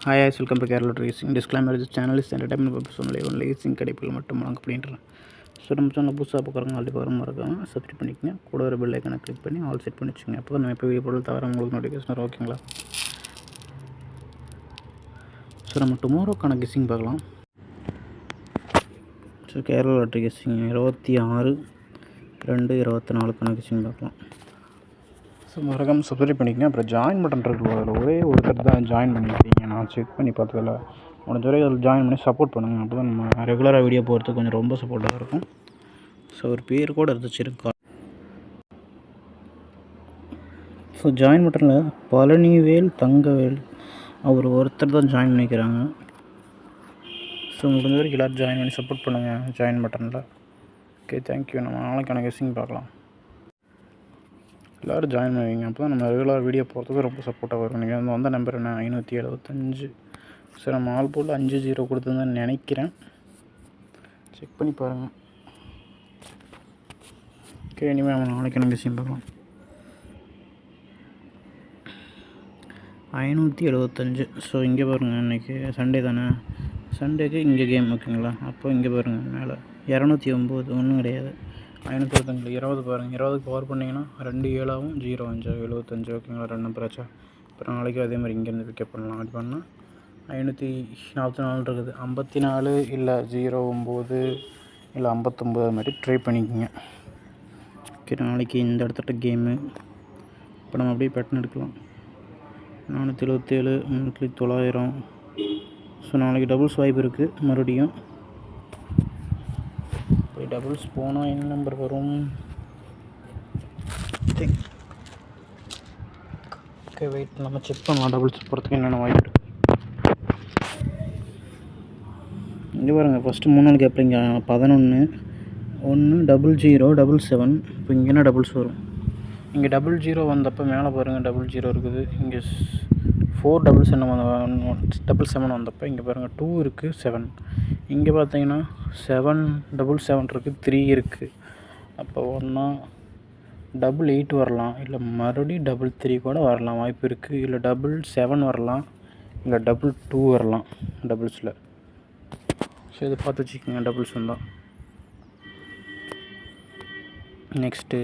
Hi, guys, welcome to Kerala Racing. Disclaimer: this channel is entertainment purpose only. Only racing கிடைப்பில் மட்டும் வழங்கப்படுகின்றன. So நம்ம channel புதுசாக பார்க்குறவங்க already வர மறக்காமல் சப்ஸ்கிரைப் பண்ணிக்கங்க. கூட ஒரு பெல் ஐக்கனை கிளிக் பண்ணி ஆல் செட் பண்ணி வச்சுங்க. அப்போ நம்ம எப்போ வீடியோ போட்டு தவிர உங்களுக்கு நோட்டிஃபிகேஷன் வரும். ஓகேங்களா? ஸோ நம்ம டுமாரோக்கான கெஸ்ஸிங் பார்க்கலாம். So Kerala lottery guessing 26/2/24 guessing பார்க்கலாம். ஸோ மறக்காமல் சப்ஸ்கிரைப் பண்ணிக்கங்க. அப்புறம் ஜாயின் பட்டன் இருக்குது, அதில் ஒரே ஒருத்தர் தான் ஜாயின் பண்ணியிருக்கீங்க. நான் செக் பண்ணி பார்த்ததில் முடிஞ்ச வரைக்கும் அதில் ஜாயின் பண்ணி சப்போர்ட் பண்ணுங்கள். அப்போ தான் நம்ம ரெகுலராக வீடியோ போகிறதுக்கு கொஞ்சம் ரொம்ப சப்போர்ட்டாக இருக்கும். ஸோ ஒரு பேர் கூட இருந்துச்சு. ஸோ ஜாயின் பட்டனில் பழனிவேல் தங்கவேல் அவர் ஒருத்தர் தான் ஜாயின் பண்ணிக்கிறாங்க. ஸோ முடிஞ்ச வரைக்கும் எல்லோரும் ஜாயின் பண்ணி சப்போர்ட் பண்ணுங்கள் ஜாயின் பட்டனில். Okay, thank you. நம்ம நாளைக்கான கெஸ்ஸிங் பார்க்கலாம். எல்லோரும் ஜாயின் பண்ணுவீங்க. அப்போ தான் நம்ம ரெகுலர் வீடியோ போகிறதுக்கு ரொம்ப சப்போர்ட்டாக வரும். நீங்கள் வந்து வந்த நம்பர் என்ன 575. சரி, நம்ம ஆல் போல் 50 கொடுத்துருந்தேன்னு நினைக்கிறேன். செக் பண்ணி பாருங்கள். ஓகே, இனிமேல் நம்ம நாளைக்கு நம்ம கெஸ்ஸிங் பார்க்கலாம். 575. ஸோ இங்கே பாருங்கள், இன்றைக்கி சண்டே தானே, சண்டேக்கு இங்கே கேம். ஓகேங்களா? அப்போ இங்கே பாருங்கள் மேலே 209 ஒன்றும் கிடையாது. 525 20 பாருங்கள். 20க்கு பவர் பண்ணிங்கன்னா 2 7ஆகவும் 0 5 75. ஓகேங்களா? 2 நம்பர் ஆச்சா. அப்புறம் நாளைக்கு அதே மாதிரி இங்கேருந்து பிக்கப் பண்ணலாம். அது பண்ணால் 544 இருக்குது. 54 இல்லை 09 இல்லை 59 அது மாதிரி ட்ரை பண்ணிக்கோங்க. ஓகே, நாளைக்கு இந்த இடத்துட்ட கேமு. இப்போ நம்ம அப்படியே பேட்டர்ன் எடுக்கலாம். 477 900. ஸோ நாளைக்கு டபுள்ஸ் வாய்ப்பு இருக்குது. மறுபடியும் இப்போ டபுள்ஸ் போனால் என்ன நம்பர் வரும்? ஓகே, வெயிட், நம்ம செக் பண்ணலாம் டபுள்ஸ் போகிறதுக்கு என்னென்ன வாய்ப்பு இருக்குது. இங்கே பாருங்கள், ஃபஸ்ட்டு 3 நாள் கேப்பில் இங்கே 11 1 00 77. இப்போ இங்கே என்ன டபுள்ஸ் வரும்? இங்கே 00 வந்தப்போ மேலே பாருங்கள் 00 இருக்குது. இங்கே 477 வந்தப்போ இங்கே பாருங்கள் 2 இருக்குது 7. இங்கே பார்த்தீங்கன்னா 777 இருக்குது, 3 இருக்குது. அப்போ ஒன்றா 88 வரலாம், இல்லை மறுபடியும் 33 கூட வரலாம், வாய்ப்பு இருக்குது. இல்லை 777 வரலாம், இல்லை 22 வரலாம் டபுள்ஸில். ஸோ இதை பார்த்து வச்சுக்கோங்க டபுள்ஸ் வந்தால். நெக்ஸ்ட்டு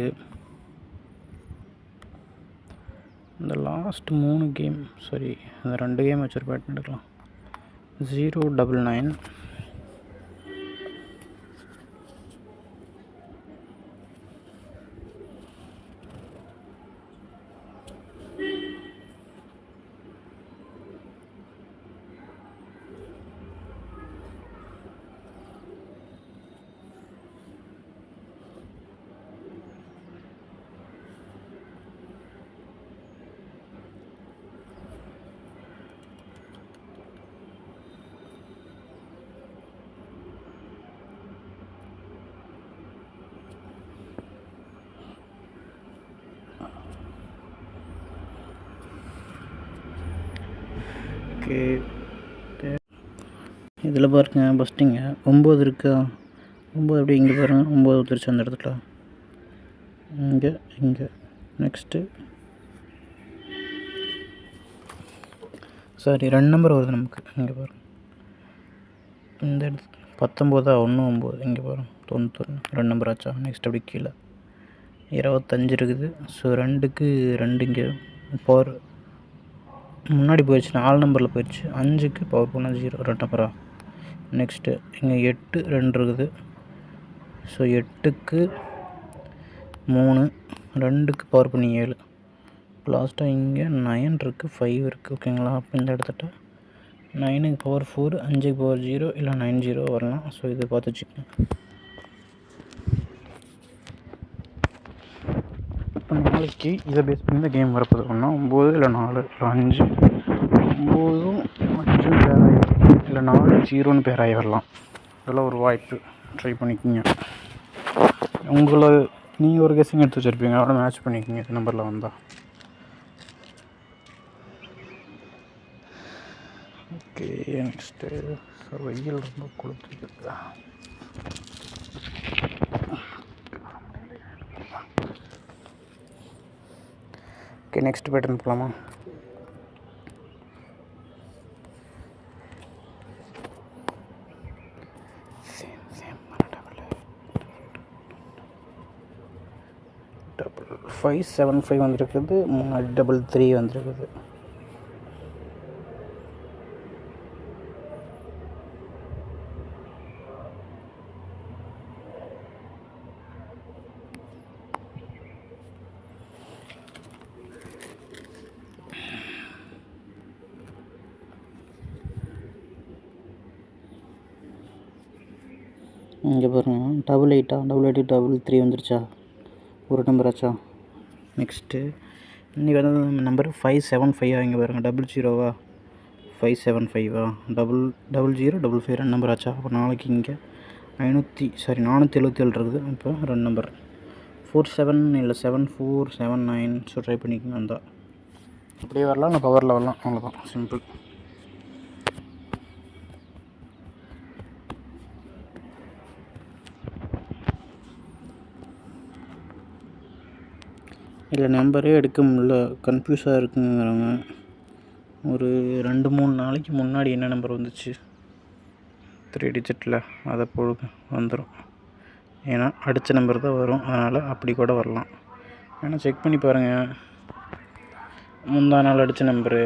இந்த லாஸ்ட் 3 கேம், சாரி இந்த 2 கேம் வச்சு ஒரு பேட்டர்ன் எடுக்கலாம். 099 ஓகே. இதில் பாருங்க, ஃபஸ்ட்டுங்க 9 இருக்கா, 9 அப்படியே இங்கே பாருங்கள், 9 வந்துருச்சு அந்த இடத்துல. இங்கே நெக்ஸ்ட்டு சாரி 2 நம்பர் வருது நமக்கு. இங்கே பாருங்கள், இந்த இடத்துல 19 19. இங்கே பாருங்கள் 91 2 நம்பர் ஆச்சா. நெக்ஸ்ட் அப்படி கீழே 25 இருக்குது. ஸோ 2க்கு 2 இங்கே பவர் முன்னாடி போயிடுச்சு, 4 நம்பரில் போயிடுச்சு. 5க்கு பவர் பண்ணால் 0 2 நம்பரா. நெக்ஸ்ட்டு இங்கே 8 2 இருக்குது. ஸோ 8க்கு 3, 2க்கு பவர் பண்ணி 7. லாஸ்ட்டாக இங்கே 9 இருக்குது, 5 இருக்குது. ஓகேங்களா? அப்போ இந்த இடத்துட்ட 9க்கு பவர் 4, 5க்கு பவர் 0 இல்லை 90 வரலாம். ஸோ இதை பார்த்து வச்சுக்கோங்க. இப்போ நாளைக்கு இதை பேஸ் பண்ணி இந்த கேம் வரப்போது. ஒன்றா 9 இல்லை 4 இல்லை 5, 9 5 பேராகி, இல்லை 4 0ன்னு பேராகி வரலாம். இதெல்லாம் ஒரு வாய்ப்பு, ட்ரை பண்ணிக்கோங்க. உங்களை நீங்கள் ஒரு கெஸ்ஸிங் எடுத்து வச்சுருப்பீங்க, அதோட மேட்ச் பண்ணிக்கோங்க இந்த நம்பரில் வந்தால். ஓகே, நெக்ஸ்ட்டு வெயில் ரொம்ப கொளுத்துக்குது. ஓகே, நெக்ஸ்ட் பேட்டர்ன் போகலாமா? 575 வந்துருக்குது, முன்னாடி 33 வந்துருக்குது. இங்கே பாருங்கள், 88 33 வந்துருச்சா, ஒரு நம்பர் ஆச்சா. நெக்ஸ்ட்டு இன்றைக்கி வந்து நம்பர் 575 இங்கே பாருங்கள், 00 575 00 ரெண்டு நம்பர் ஆச்சா. அப்போ நாளைக்கு இங்கே 477 இருக்குது. இப்போ ரெண்டு நம்பர் 47 இல்லை 7479. ஸோ ட்ரை பண்ணிக்கோங்க. வந்தால் அப்படியே வரலாம், இல்லை பவரில் வரலாம், அவ்வளோதான், சிம்பிள். இல்லை நம்பரே எடுக்க முடியல, கன்ஃபியூஸாக இருக்குங்கிறவங்க ஒரு 2-3 நாளைக்கு முன்னாடி என்ன நம்பர் வந்துச்சு 3 டிஜிட்டில் அதை போடுங்க, வந்துடும். ஏன்னா அடித்த நம்பர் தான் வரும், அதனால் அப்படி கூட வரலாம். ஏன்னா செக் பண்ணி பாருங்கள், முந்தா நாள் அடித்த நம்பரு,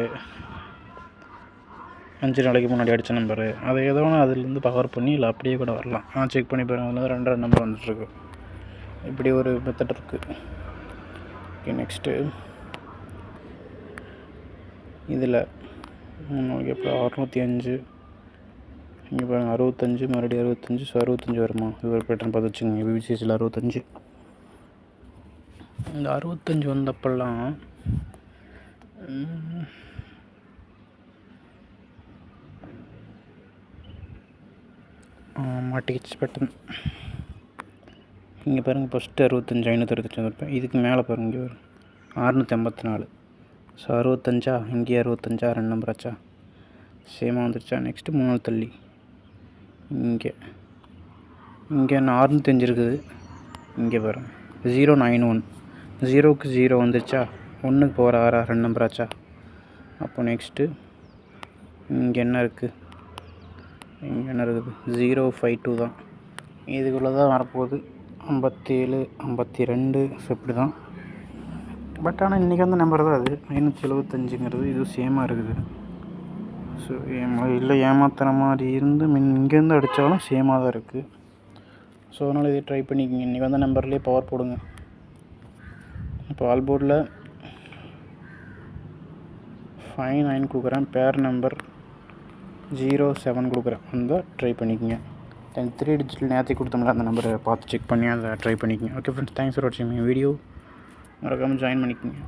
5 நாளைக்கு முன்னாடி அடித்த நம்பரு, அதை ஏதோ ஒன்று அதுலேருந்து பவர் பண்ணி இல்லை அப்படியே கூட வரலாம். செக் பண்ணி பாருங்கள், அதில் 2 நம்பர் வந்துட்டுருக்கு. இப்படி ஒரு மெத்தட் இருக்குது. ஓகே, நெக்ஸ்ட்டு இதில் எப்போ 605 இங்கே பாருங்கள், 65 மறுபடியும் 65. ஸோ 65 வருமா, இது ஒரு பேட்டர்ன் பார்த்து வச்சுக்கோங்க. பிபிசிஎஸ்சில் 65. இந்த 65 வந்தப்பெல்லாம் மாட்டிக்கிச்சு பேட்டர்ன். இங்கே பாருங்கள், ஃபஸ்ட்டு 65 565 வந்திருப்பேன். இதுக்கு மேலே பாருங்கள், இங்கே வரும் 684. ஸோ 65 இங்கே 65 2 நம்பர் ஆச்சா, சேமாக வந்துருச்சா. நெக்ஸ்ட்டு 3 நாள் தள்ளி இங்கே என்ன 605 இருக்குது. இங்கே பாருங்கள் 091, 0க்கு 0 வந்துருச்சா, 1க்கு போகிற 6 2 நம்பர் ஆச்சா. அப்போ நெக்ஸ்ட்டு இங்கே என்ன இருக்குது, 052 தான். இதுக்குள்ளே தான் வரப்போகுது. 57 52. ஸோ இப்படி தான். பட் ஆனால் இன்றைக்கி வந்து நம்பர் தான் அது 575ங்கிறது. இது சேமாக இருக்குது. ஸோ இல்லை ஏமாத்துற மாதிரி இருந்து இங்கேருந்து அடித்தாலும் சேமாக தான் இருக்குது. ஸோ அதனால் இதை ட்ரை பண்ணிக்கோங்க. இன்றைக்கி வந்து நம்பர்லேயே பவர் போடுங்க. இப்போ ஆல் போர்டில் 59 கொடுக்குறேன், பேர் நம்பர் 07 கொடுக்குறேன். வந்தால் ட்ரை பண்ணிக்கோங்க. 3 டிஜிட்டில் நேற்று கொடுத்தோம்ல, அந்த நம்பரை பார்த்து செக் பண்ணி அதை ட்ரை பண்ணிக்கோங்க. ஓகே ஃப்ரெண்ட்ஸ், தேங்க்ஸ் ஃபார் வாட்சிங் மை வீடியோ. மறக்காமல் ஜாயின் பண்ணிக்கோங்க.